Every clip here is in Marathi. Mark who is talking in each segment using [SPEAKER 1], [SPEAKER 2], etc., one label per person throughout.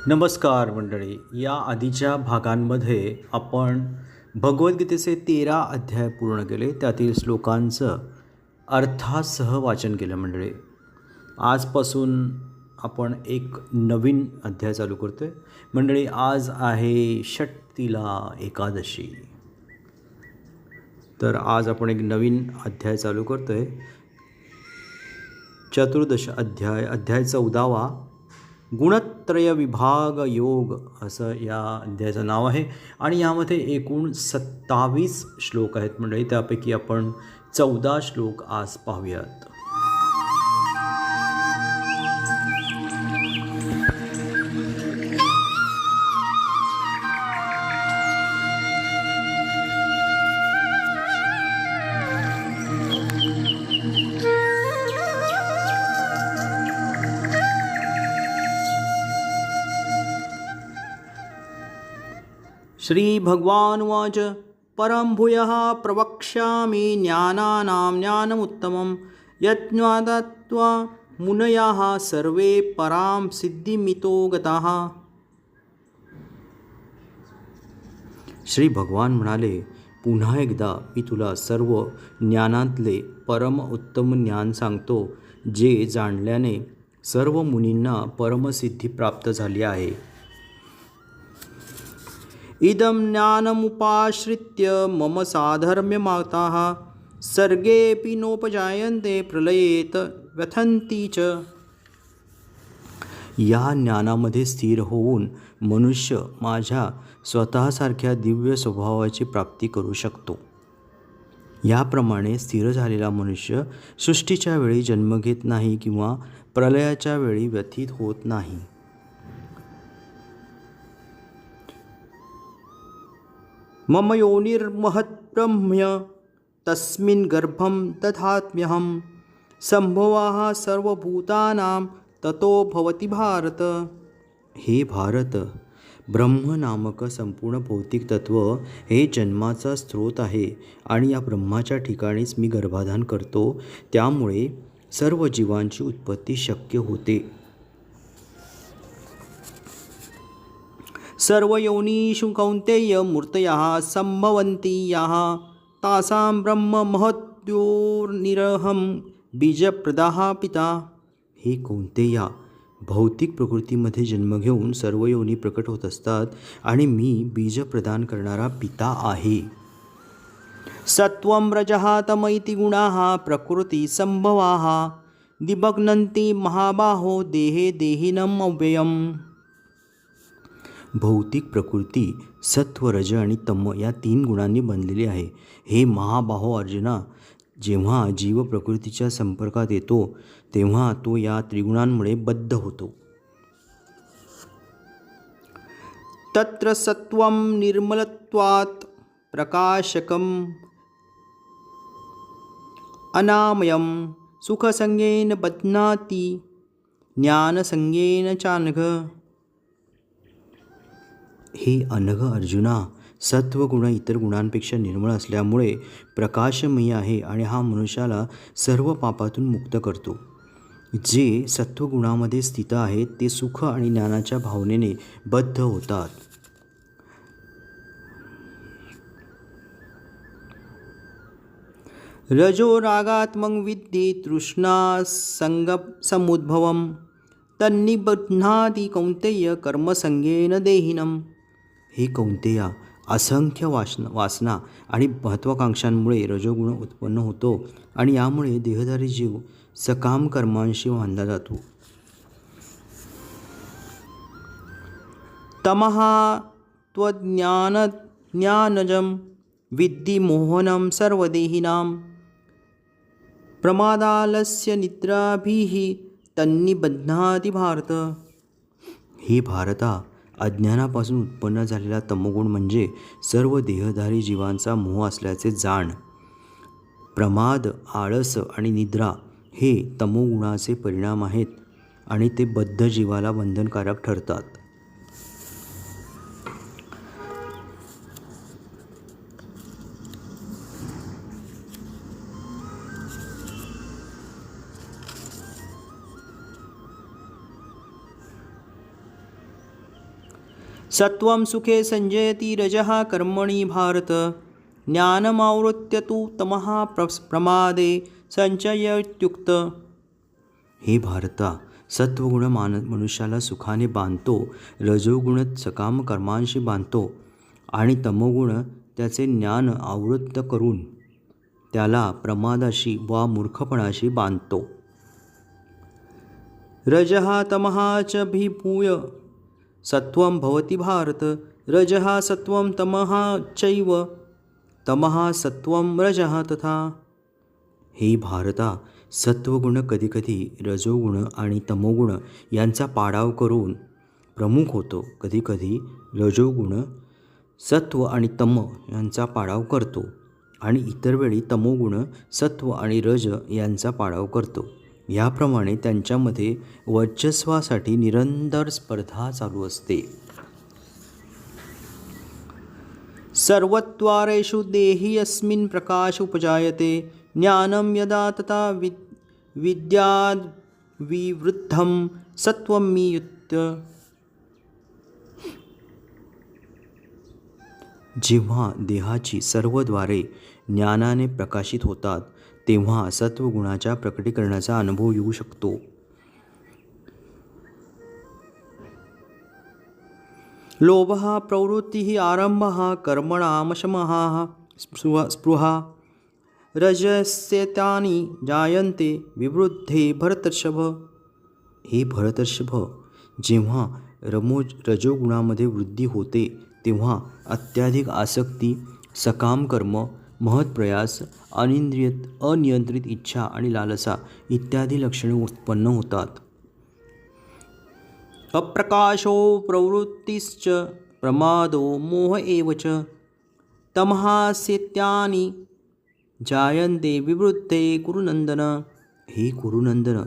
[SPEAKER 1] नमस्कार मंडळी. या आधीच्या भागांमध्ये आपण भगवद्गीतेचे 13 अध्याय पूर्ण केले. त्यातील श्लोकांचं अर्थासह वाचन केलं मंडळी. आजपासून आपण एक नवीन अध्याय चालू करतो आहे मंडळी. आज आहे षटतिला एकादशी. तर आज आपण एक नवीन अध्याय चालू करतो आहे. चतुर्दश अध्याय 14वा गुणत्रय विभाग योग असं या अध्यायाचं नाव आहे. आणि यामध्ये एकूण 27 श्लोक आहेत मंडळी. त्यापैकी आपण 14 श्लोक आज पाहूयात. श्री भगवानुवाच परं भूयः प्रवक्ष्यामि ज्ञानानां ज्ञानमुत्तमं यज्ञात्वा मुनयः सर्वे परां सिद्धिमितो गताः. श्री भगवान म्हणाले, पुन्हा एकदा मी तुला सर्व ज्ञानातले परम उत्तम ज्ञान सांगतो, जे जाणल्याने सर्व मुनींना परमसिद्धी प्राप्त झाली आहे. इदं ज्ञानमुपाश्रित्य मम साधर्म्यमागताः सर्गेऽपि नोपजायन्ते प्रलयेत व्यथन्ति च. या ज्ञानामध्ये स्थिर होऊन मनुष्य माझ्या स्वतःसारख्या दिव्य स्वभावाची प्राप्ती करू शकतो. याप्रमाणे स्थिर झालेला मनुष्य सृष्टीच्या वेळी जन्म घेत नाही किंवा प्रलयाच्या वेळी व्यथित होत नाही. मम योनिर्महद्ब्रह्म तस्मिन् गर्भं दधाम्यहं संभवाः सर्वभूतानां ततो भवति भारत. हे भारत, ब्रह्म नामक संपूर्ण भौतिक तत्व हे जन्माचा स्रोत आहे आणि या ब्रह्माच्या ठिकाणीच मी गर्भाधान करतो. त्यामुळे सर्व जीवांची उत्पत्ती शक्य होते. सर्व योनिषु कौन्तेय मूर्तयः संभवन्ति याः तासां ब्रह्म महद्योनिरहं बीजप्रदाः पिता. हे कौन्तेया, भौतिक प्रकृतीमध्ये जन्म घेऊन सर्व योनी प्रकट होत असतात आणि मी बीज प्रदान करणारा पिता आहे. सत्वं रजः तम इति गुणाः प्रकृती संभवाः दिबग्नन्ति महाबाहो देहे देहिनम् अव्ययम्. भौतिक प्रकृती सत्व, रज आणि तम या 3 गुणांनी बनलेली आहे. हे महाबाहो अर्जुना, जेव्हा जीव प्रकृतीच्या संपर्कात येतो तेव्हा तो या त्रिगुणांमुळे बद्ध होतो. तत्र सत्वं निर्मलत्वात् प्रकाशकम् अनामयं सुखसंगेन बध्नाति ज्ञानसंगेन चानघ. हे अनघ अर्जुना, सत्वगुण इतर गुणांपेक्षा निर्मळ असल्यामुळे प्रकाशमयी आहे आणि हा मनुष्याला सर्व पापातून मुक्त करतो. जे सत्वगुणामध्ये स्थित आहेत ते सुख आणि ज्ञानाच्या भावनेने बद्ध होतात. रजो रागात्मक विद्धि तृष्णा संग समुद्भवम तन्निबध्नाति कौन्तेय कर्मसंगेन देहिनम. हे कौन्तेया, असंख्य वासना आणि महत्त्वाकांक्षांमुळे रजोगुण उत्पन्न होतो आणि यामुळे देहधारी जीव सकाम कर्मांशी बांधला जातो. तमः त्वज्ञानजं विद्धि मोहनं सर्वदेहिनां प्रमादालस्य निद्राभिः तन्निबध्नाति भारत. हे भारता, अज्ञानापासून उत्पन्न झालेला तमोगुण म्हणजे सर्व देहधारी जीवांचा मोह असल्याचे जाण. प्रमाद, आळस आणि निद्रा हे तमोगुणाचे परिणाम आहेत आणि ते बद्ध जीवाला बंधनकारक ठरतात. सत्वं सुखे संजयति रजः कर्मणि भारत ज्ञानमावृत्य तु तमः प्रमादे संचयत्युक्त. हे भारता, सत्वगुण मनुष्याला सुखाने बांधतो, रजोगुण सकाम कर्मांशी बांधतो आणि तमोगुण त्याचे ज्ञान आवृत्त करून त्याला प्रमादाशी वा मूर्खपणाशी बांधतो. रजः तमः च विभूय सत्वं भवति भारत. रजः सत्वं तमः चैव तमः सत्वं रजः तथा. हे भारता, सत्वगुण कधीकधी रजोगुण आणि तमोगुण यांचा पाडाव करून प्रमुख होतो. कधीकधी रजोगुण सत्व आणि तम यांचा पाडाव करतो आणि इतर वेळी तमोगुण सत्व आणि रज यांचा पाडाव करतो. याप्रमाणे त्यांच्यामध्ये वर्चस्वासाठी निरंतर स्पर्धा चालू असते. सर्वद्वारेषु देहि यस्मिन् प्रकाश उपजायते ज्ञानं यदा तथा विद्याद् विवृद्धं सत्वं मीयुक्त. जेव्हा देहाची सर्व द्वारे ज्ञानाने प्रकाशित होतात तेव्हा सत्वगुणाच्या प्रकटीकरणाचा अनुभव येऊ शकतो. लोभः प्रवृत्तिः आरंभः कर्मणां शमः स्पृहा रजस्येतानि जायन्ते विवृद्धे भरतर्षभ. हे भरतर्षभ, जेव्हा रजोगुणामध्ये वृद्धी होते तेव्हा अत्याधिक आसक्ती, सकाम कर्म, महत्प्रयास, अनियंत्रित इच्छा आणि लालसा इत्यादी लक्षणे उत्पन्न होतात. अप्रकाशो प्रवृत्तिश्च प्रमादो मोह एव च तमहास्येतानि जायन्ते विवृद्धे कुरुनंदन. हे कुरुनंदन,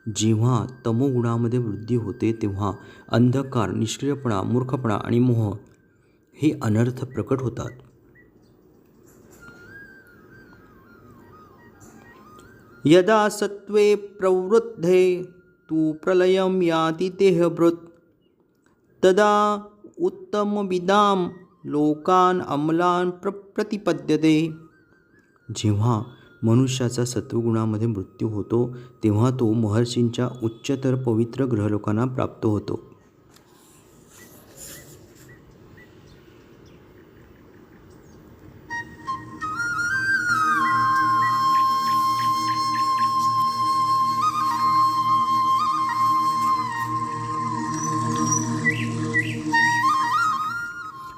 [SPEAKER 1] जेव्हा तमोगुणामध्ये वृद्धी होते तेव्हा अंधकार, निष्क्रियपणा, मूर्खपणा आणि मोह हे अनर्थ प्रकट होतात. यदा सत्वे प्रवृद्धे तु प्रलयं याति देहभृत् तदा उत्तमविदां लोकान् अमलान् प्रतिपद्यते. जेव्हा मनुष्याचा सत्वगुणामध्ये मृत्यू होतो तेव्हा तो महर्षींच्या उच्चतर पवित्र ग्रहलोकांना प्राप्त होतो.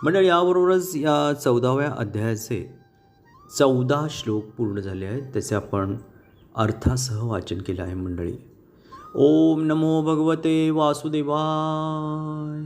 [SPEAKER 1] मंडळी, याबरोबरच या 14व्या अध्यायाचे 14 श्लोक पूर्ण झाले आहेत. त्याचे आपण अर्थासह वाचन केलं आहे. मंडळी, ओम नमो भगवते वासुदेवाय.